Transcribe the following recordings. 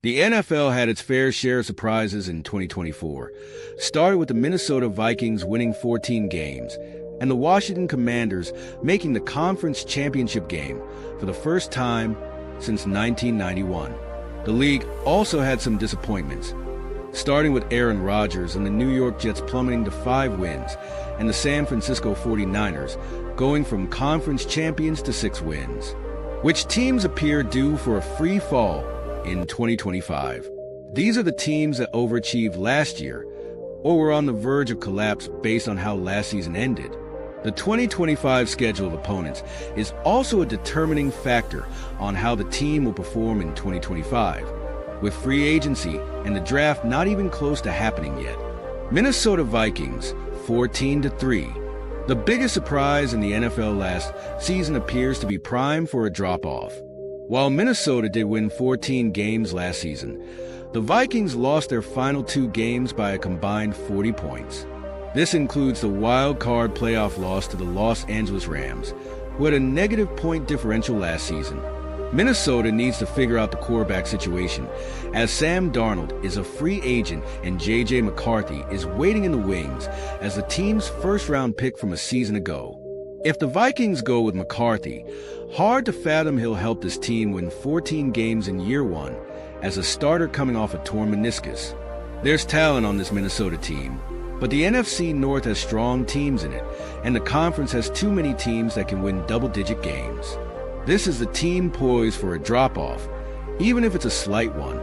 The NFL had its fair share of surprises in 2024, starting with the Minnesota Vikings winning 14 games and the Washington Commanders making the conference championship game for the first time since 1991. The league also had some disappointments, starting with Aaron Rodgers and the New York Jets plummeting to 5 wins and the San Francisco 49ers going from conference champions to 6 wins, which teams appear due for a free fall in 2025. These are the teams that overachieved last year or were on the verge of collapse based on how last season ended. The 2025 schedule of opponents is also a determining factor on how the team will perform in 2025, with free agency and the draft not even close to happening yet. Minnesota Vikings, 14-3. The biggest surprise in the NFL last season appears to be primed for a drop-off. While Minnesota did win 14 games last season, the Vikings lost their final 2 games by a combined 40 points. This includes the wild card playoff loss to the Los Angeles Rams, who had a negative point differential last season. Minnesota needs to figure out the quarterback situation, as Sam Darnold is a free agent and J.J. McCarthy is waiting in the wings as the team's first-round pick from a season ago. If the Vikings go with McCarthy, hard to fathom he'll help this team win 14 games in year 1 as a starter coming off a torn meniscus. There's talent on this Minnesota team, but the NFC North has strong teams in it, and the conference has too many teams that can win double-digit games. This is the team poised for a drop-off, even if it's a slight one.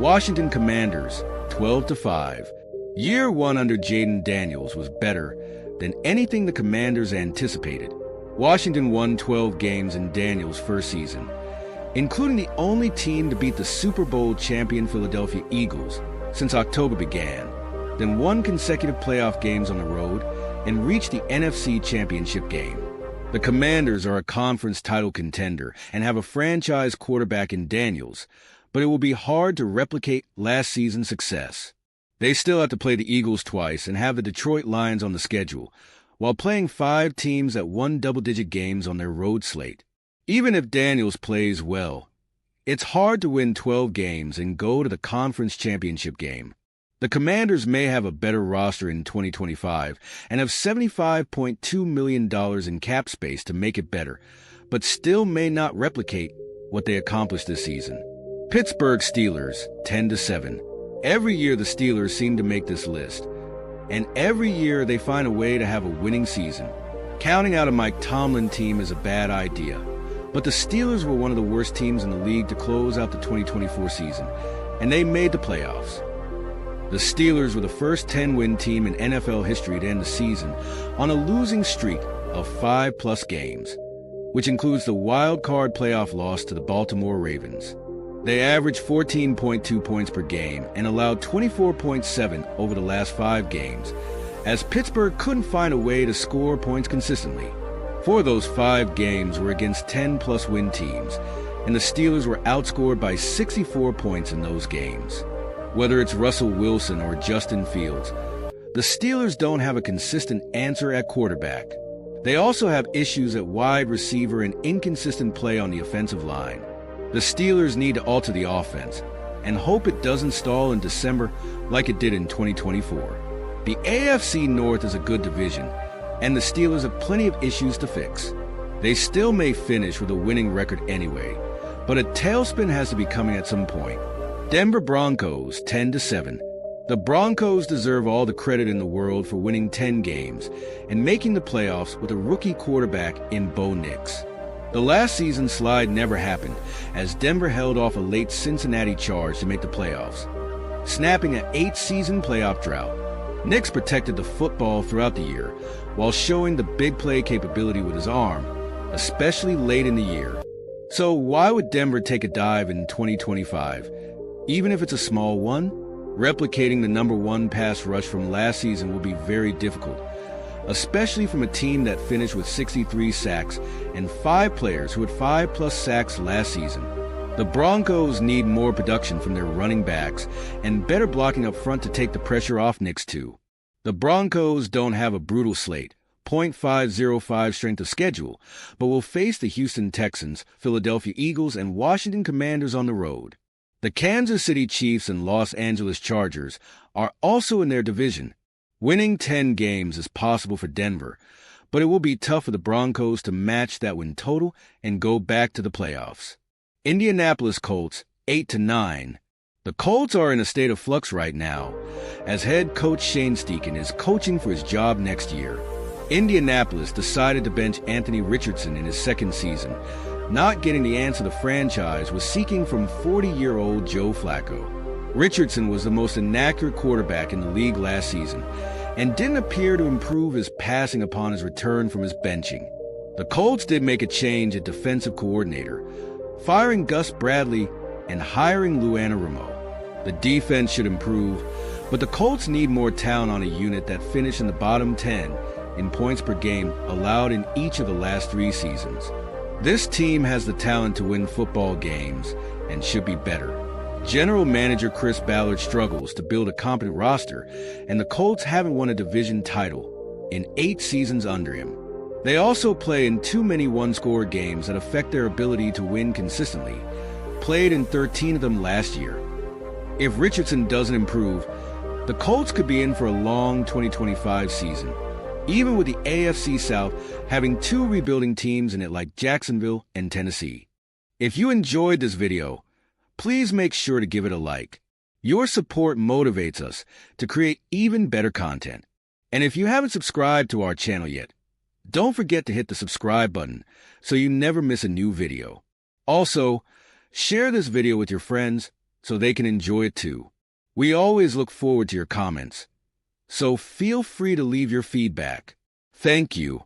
Washington Commanders, 12-5. Year 1 under Jaden Daniels was better than anything the Commanders anticipated. Washington won 12 games in Daniels' first season, including the only team to beat the Super Bowl champion Philadelphia Eagles since October began, then won consecutive playoff games on the road and reached the NFC Championship game. The Commanders are a conference title contender and have a franchise quarterback in Daniels, but it will be hard to replicate last season's success. They still have to play the Eagles twice and have the Detroit Lions on the schedule, while playing 5 teams that won double-digit games on their road slate. Even if Daniels plays well, it's hard to win 12 games and go to the conference championship game. The Commanders may have a better roster in 2025 and have $75.2 million in cap space to make it better, but still may not replicate what they accomplished this season. Pittsburgh Steelers, 10-7. Every year the Steelers seem to make this list, and every year they find a way to have a winning season. Counting out a Mike Tomlin team is a bad idea, but the Steelers were one of the worst teams in the league to close out the 2024 season, and they made the playoffs. The Steelers were the first 10-win team in NFL history to end the season on a losing streak of 5+ games, which includes the wild card playoff loss to the Baltimore Ravens. They averaged 14.2 points per game and allowed 24.7 over the last 5 games, as Pittsburgh couldn't find a way to score points consistently. 4 of those 5 games were against 10+ win teams, and the Steelers were outscored by 64 points in those games. Whether it's Russell Wilson or Justin Fields, the Steelers don't have a consistent answer at quarterback. They also have issues at wide receiver and inconsistent play on the offensive line. The Steelers need to alter the offense and hope it doesn't stall in December like it did in 2024. The AFC North is a good division, and the Steelers have plenty of issues to fix. They still may finish with a winning record anyway, but a tailspin has to be coming at some point. Denver Broncos, 10-7. The Broncos deserve all the credit in the world for winning 10 games and making the playoffs with a rookie quarterback in Bo Nix. The last season's slide never happened, as Denver held off a late Cincinnati charge to make the playoffs, snapping an 8-season playoff drought. Nix protected the football throughout the year, while showing the big play capability with his arm, especially late in the year. So why would Denver take a dive in 2025? Even if it's a small one, replicating the number 1 pass rush from last season will be very difficult, especially from a team that finished with 63 sacks and 5 players who had 5+ sacks last season. The Broncos need more production from their running backs and better blocking up front to take the pressure off Nix too. The Broncos don't have a brutal slate, .505 strength of schedule, but will face the Houston Texans, Philadelphia Eagles, and Washington Commanders on the road. The Kansas City Chiefs and Los Angeles Chargers are also in their division. Winning 10 games is possible for Denver, but it will be tough for the Broncos to match that win total and go back to the playoffs. Indianapolis Colts, 8-9. The Colts are in a state of flux right now, as head coach Shane Steichen is coaching for his job next year. Indianapolis decided to bench Anthony Richardson in his second season, not getting the answer the franchise was seeking from 40-year-old Joe Flacco. Richardson was the most inaccurate quarterback in the league last season and didn't appear to improve his passing upon his return from his benching. The Colts did make a change at defensive coordinator, firing Gus Bradley and hiring Lou Anarumo. The defense should improve, but the Colts need more talent on a unit that finished in the bottom 10 in points per game allowed in each of the last 3 seasons. This team has the talent to win football games and should be better. General manager Chris Ballard struggles to build a competent roster, and the Colts haven't won a division title in 8 seasons under him. They also play in too many one-score games that affect their ability to win consistently, played in 13 of them last year. If Richardson doesn't improve, the Colts could be in for a long 2025 season, even with the AFC South having 2 rebuilding teams in it like Jacksonville and Tennessee. If you enjoyed this video, please make sure to give it a like. Your support motivates us to create even better content. And if you haven't subscribed to our channel yet, don't forget to hit the subscribe button so you never miss a new video. Also, share this video with your friends so they can enjoy it too. We always look forward to your comments, so feel free to leave your feedback. Thank you.